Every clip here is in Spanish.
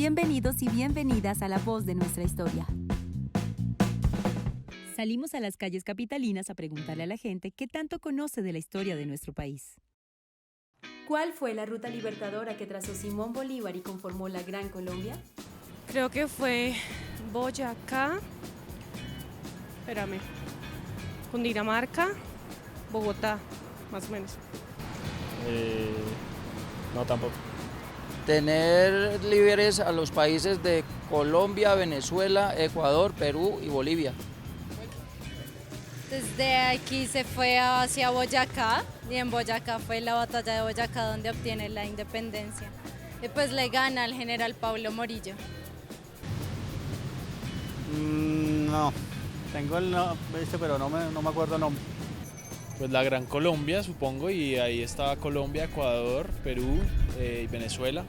Bienvenidos y bienvenidas a La Voz de Nuestra Historia. Salimos a las calles capitalinas a preguntarle a la gente qué tanto conoce de la historia de nuestro país. ¿Cuál fue la ruta libertadora que trazó Simón Bolívar y conformó la Gran Colombia? Creo que fue Boyacá, Cundinamarca, Bogotá, más o menos. No, tampoco. Tener libres a los países de Colombia, Venezuela, Ecuador, Perú y Bolivia. Desde aquí se fue hacia Boyacá y en Boyacá fue la batalla de Boyacá donde obtiene la independencia. Y pues le gana al general Pablo Morillo. No, tengo el pero no me acuerdo el nombre. Pues la Gran Colombia, supongo, y ahí estaba Colombia, Ecuador, Perú y Venezuela.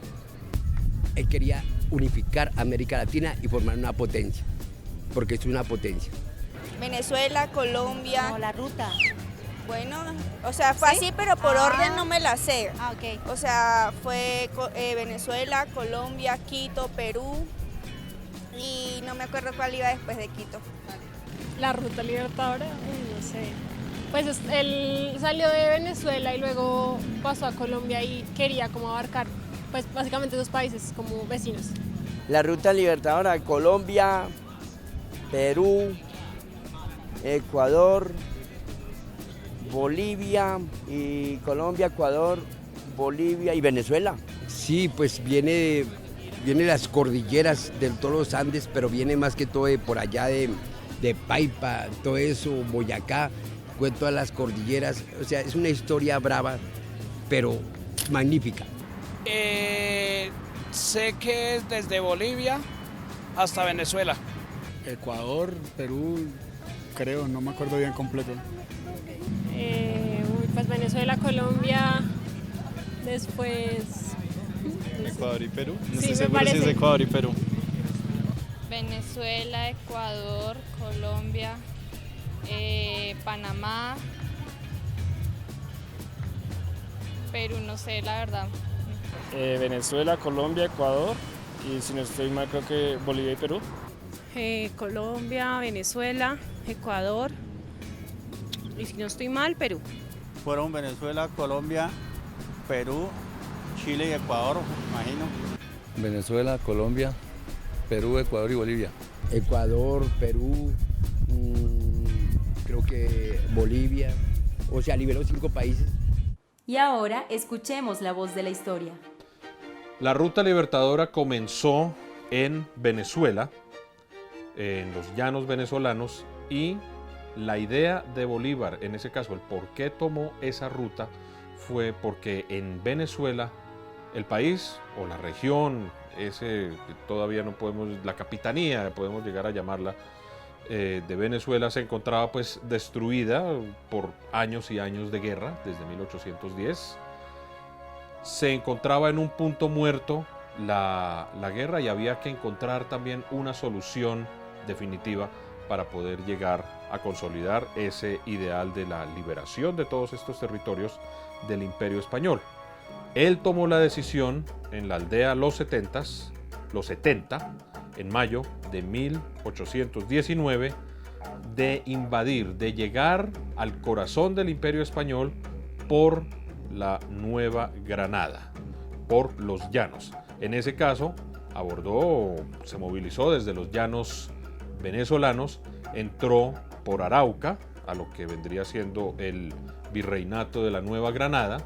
Él quería unificar América Latina y formar una potencia, porque es una potencia. Venezuela, Colombia. No, la ruta. Bueno, o sea, fue así, pero por orden no me la sé. Ok. O sea, fue Venezuela, Colombia, Quito, Perú y no me acuerdo cuál iba después de Quito. La ruta libertadora, no sé. Pues él salió de Venezuela y luego pasó a Colombia y quería como abarcar, pues básicamente esos países como vecinos. La ruta libertadora, Colombia, Perú, Ecuador, Bolivia y Colombia, Ecuador, Bolivia y Venezuela. Sí, pues viene las cordilleras de todos los Andes, pero viene más que todo de por allá de Paipa, todo eso, Boyacá, con todas las cordilleras. O sea, es una historia brava, pero magnífica. Sé que es desde Bolivia hasta Venezuela. Ecuador, Perú, creo, no me acuerdo bien completo. Pues Venezuela, Colombia, después... Ecuador y Perú. No Sí, estoy me seguro parece. si es Ecuador y Perú. Venezuela, Ecuador, Colombia, Panamá, Perú, no sé, la verdad. Venezuela, Colombia, Ecuador y si no estoy mal creo que Bolivia y Perú. Colombia, Venezuela, Ecuador y si no estoy mal, Perú. Fueron Venezuela, Colombia, Perú, Chile y Ecuador, imagino. Venezuela, Colombia, Perú, Ecuador y Bolivia. Ecuador, Perú, creo que Bolivia. O sea, liberó 5 países. Y ahora escuchemos la voz de la historia. La ruta libertadora comenzó en Venezuela, en los llanos venezolanos, y la idea de Bolívar, en ese caso, el por qué tomó esa ruta, fue porque en Venezuela, el país o la región, todavía no podemos, la capitanía, podemos llegar a llamarla, de Venezuela, se encontraba pues destruida por años y años de guerra, desde 1810. Se encontraba en un punto muerto la guerra y había que encontrar también una solución definitiva para poder llegar a consolidar ese ideal de la liberación de todos estos territorios del Imperio Español. Él tomó la decisión en la aldea Los 70, en mayo de 1819, de invadir, de llegar al corazón del Imperio Español por la Nueva Granada, por los llanos. En ese caso, se movilizó desde los llanos venezolanos, entró por Arauca, a lo que vendría siendo el virreinato de la Nueva Granada,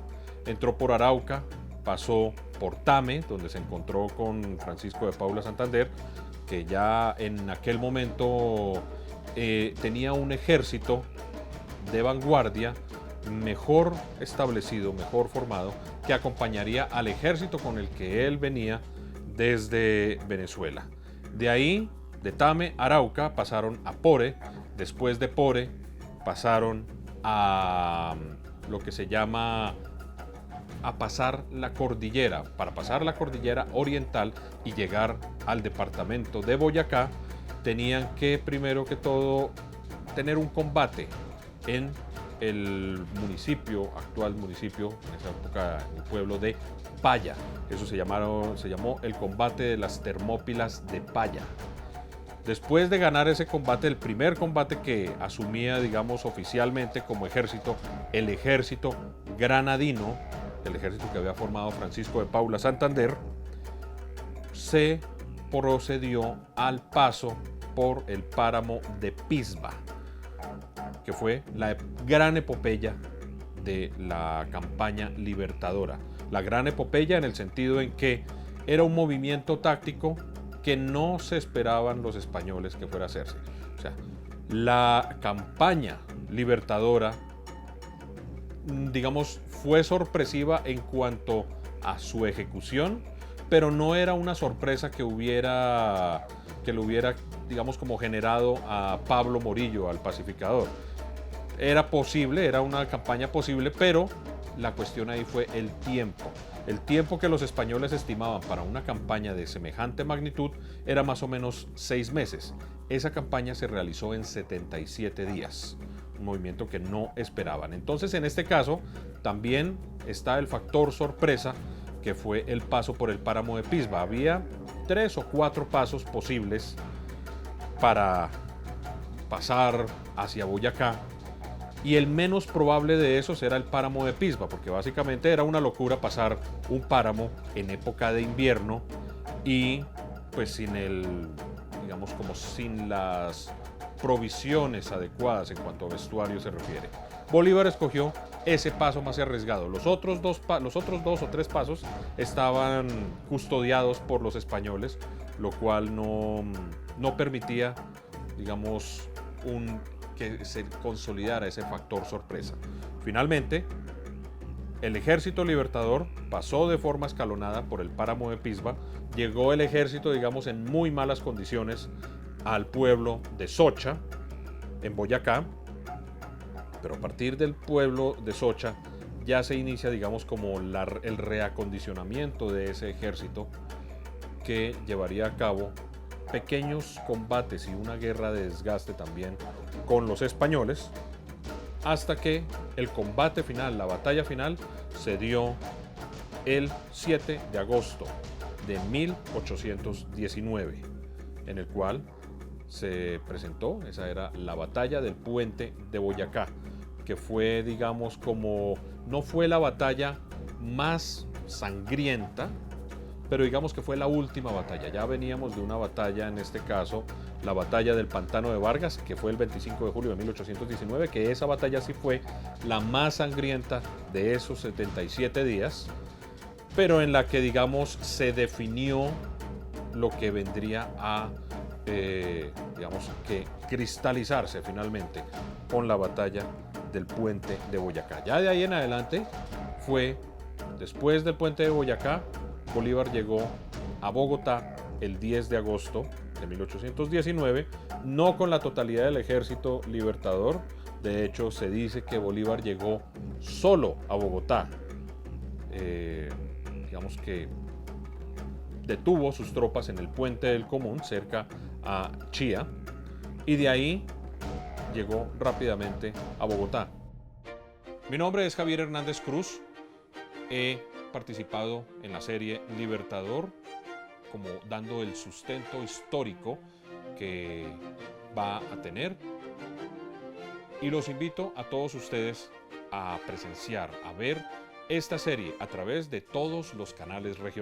entró por Arauca, pasó por Tame, donde se encontró con Francisco de Paula Santander, que ya en aquel momento tenía un ejército de vanguardia mejor establecido, mejor formado, que acompañaría al ejército con el que él venía desde Venezuela. De ahí, de Tame, Arauca, pasaron a Pore, después de Pore pasaron a lo que se llama a pasar la cordillera, para pasar la cordillera oriental y llegar al departamento de Boyacá, tenían que primero que todo tener un combate en el actual municipio, en esa época el pueblo de Paya. Eso se llamó el combate de las Termópilas de Paya. Después de ganar ese combate, el primer combate que asumía, digamos, oficialmente como ejército, el ejército granadino, el ejército que había formado Francisco de Paula Santander, se procedió al paso por el páramo de Pisba, que fue la gran epopeya de la campaña libertadora. La gran epopeya en el sentido en que era un movimiento táctico que no se esperaban los españoles que fuera a hacerse. O sea, la campaña libertadora, digamos, fue sorpresiva en cuanto a su ejecución, pero no era una sorpresa que lo hubiera, digamos, como generado a Pablo Morillo, al pacificador. Era posible, era una campaña posible, pero la cuestión ahí fue el tiempo. El tiempo que los españoles estimaban para una campaña de semejante magnitud era más o menos 6 meses. Esa campaña se realizó en 77 días, un movimiento que no esperaban. Entonces, en este caso, también está el factor sorpresa, que fue el paso por el páramo de Pisba. Había 3 o 4 pasos posibles para pasar hacia Boyacá, y el menos probable de esos era el páramo de Pisba, porque básicamente era una locura pasar un páramo en época de invierno y pues sin las provisiones adecuadas en cuanto a vestuario se refiere. Bolívar escogió ese paso más arriesgado. Los otros dos o tres pasos estaban custodiados por los españoles, lo cual no permitía, digamos, que se consolidara ese factor sorpresa. Finalmente, el ejército libertador pasó de forma escalonada por el páramo de Pisba. Llegó el ejército, digamos, en muy malas condiciones al pueblo de Socha, en Boyacá, pero a partir del pueblo de Socha ya se inicia, digamos, como el reacondicionamiento de ese ejército, que llevaría a cabo pequeños combates y una guerra de desgaste también con los españoles, hasta que el combate final, la batalla final, se dio el 7 de agosto de 1819, en el cual se presentó, esa era la batalla del puente de Boyacá, que fue, digamos, no fue la batalla más sangrienta, pero digamos que fue la última batalla. Ya veníamos de una batalla, en este caso, la batalla del Pantano de Vargas, que fue el 25 de julio de 1819, que esa batalla sí fue la más sangrienta de esos 77 días, pero en la que, digamos, se definió lo que vendría a, digamos, que cristalizarse finalmente con la batalla del puente de Boyacá. Ya de ahí en adelante fue, después del puente de Boyacá, Bolívar llegó a Bogotá el 10 de agosto de 1819, no con la totalidad del ejército libertador. De hecho, se dice que Bolívar llegó solo a Bogotá. Digamos que detuvo sus tropas en el Puente del Común, cerca a Chía, y de ahí llegó rápidamente a Bogotá. Mi nombre es Javier Hernández Cruz. He participado en la serie Libertador, como dando el sustento histórico que va a tener, y los invito a todos ustedes a presenciar, a ver esta serie a través de todos los canales regionales.